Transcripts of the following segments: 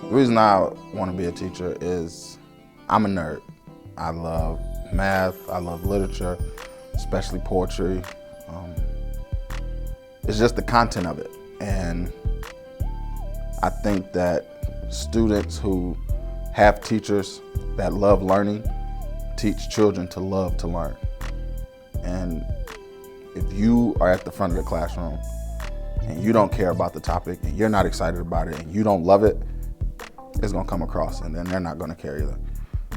The reason I want to be a teacher is I'm a nerd. I love math, I love literature, especially poetry. It's just the content of it. And I think that students who have teachers that love learning teach children to love to learn. And if you are at the front of the classroom and you don't care about the topic and you're not excited about it and you don't love it, it's gonna come across and then they're not gonna care either.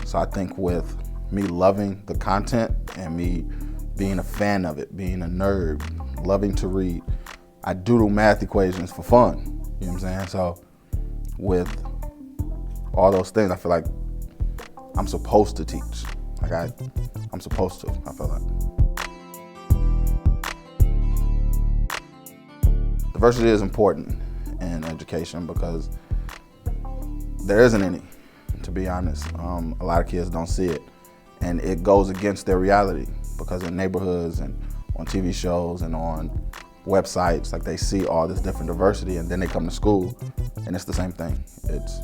So I think with me loving the content and me being a fan of it, being a nerd, loving to read, I doodle math equations for fun, you know what I'm saying? So with all those things, I feel like I'm supposed to teach. Like I'm supposed to, I feel like. Diversity is important in education because there isn't any, to be honest. A lot of kids don't see it, and it goes against their reality because in neighborhoods and on TV shows and on websites, like they see all this different diversity, and then they come to school and it's the same thing. It's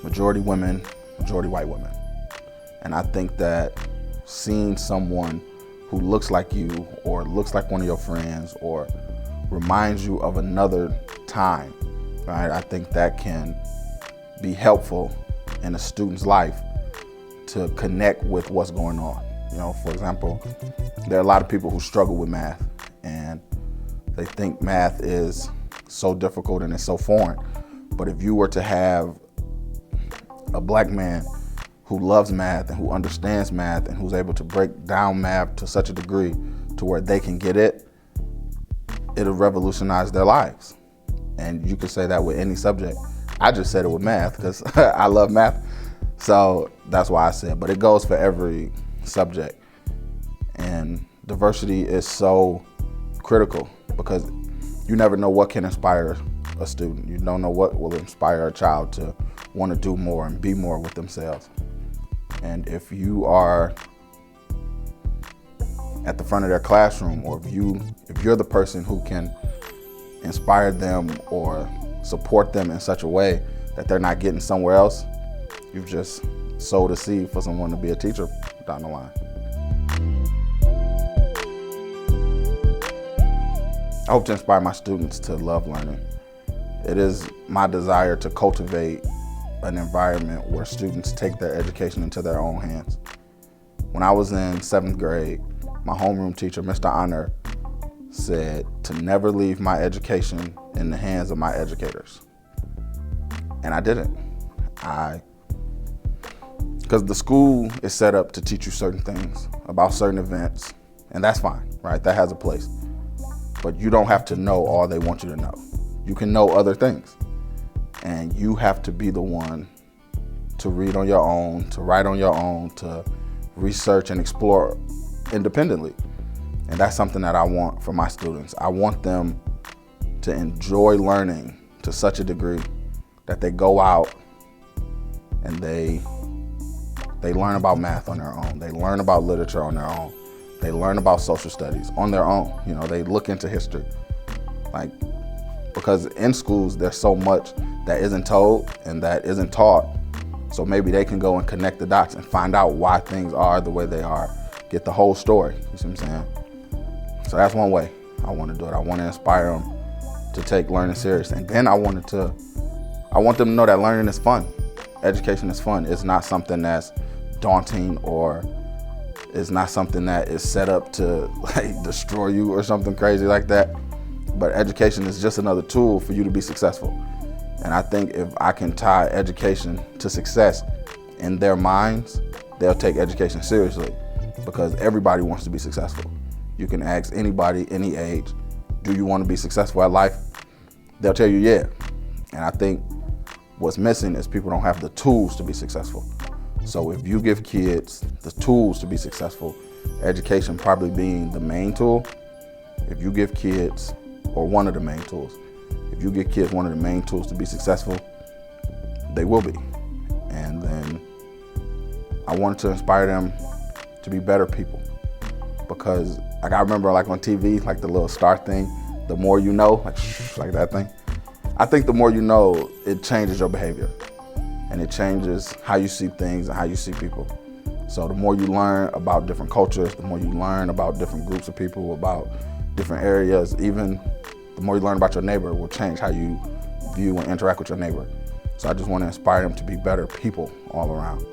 majority women, majority white women. And I think that seeing someone who looks like you or looks like one of your friends or reminds you of another time, right? I think that can be helpful in a student's life to connect with what's going on. You know, for example, there are a lot of people who struggle with math and they think math is so difficult and it's so foreign. But if you were to have a black man who loves math and who understands math and who's able to break down math to such a degree to where they can get it, it'll revolutionize their lives. And you could say that with any subject. I just said it with math because I love math. So that's why I said, but it goes for every subject. And diversity is so critical because you never know what can inspire a student. You don't know what will inspire a child to want to do more and be more with themselves. And if you are at the front of their classroom, or if you're the person who can inspire them or support them in such a way that they're not getting somewhere else, you've just sowed a seed for someone to be a teacher down the line. I hope to inspire my students to love learning. It is my desire to cultivate an environment where students take their education into their own hands. When I was in 7th grade, my homeroom teacher, Mr. Honor, said to never leave my education in the hands of my educators. And I didn't. Because the school is set up to teach you certain things about certain events, and that's fine, right? That has a place. But you don't have to know all they want you to know. You can know other things. And you have to be the one to read on your own, to write on your own, to research and explore independently. And that's something that I want for my students. I want them to enjoy learning to such a degree that they go out and they learn about math on their own. They learn about literature on their own. They learn about social studies on their own. You know, they look into history. Because in schools, there's so much that isn't told and that isn't taught. So maybe they can go and connect the dots and find out why things are the way they are. Get the whole story, you see what I'm saying? So that's one way I want to do it. I want to inspire them to take learning serious. And then I want them to know that learning is fun. Education is fun. It's not something that's daunting or it's not something that is set up to destroy you or something crazy like that. But education is just another tool for you to be successful. And I think if I can tie education to success in their minds, they'll take education seriously because everybody wants to be successful. You can ask anybody, any age, do you want to be successful at life? They'll tell you, yeah. And I think what's missing is people don't have the tools to be successful. So if you give kids the tools to be successful, education probably being the main tool, if you give kids, or one of the main tools, if you give kids one of the main tools to be successful, they will be. And then I wanted to inspire them to be better people. Because I remember on TV, the little star thing, the more you know, like that thing. I think the more you know, it changes your behavior. And it changes how you see things and how you see people. So the more you learn about different cultures, the more you learn about different groups of people, about different areas, even the more you learn about your neighbor will change how you view and interact with your neighbor. So I just want to inspire them to be better people all around.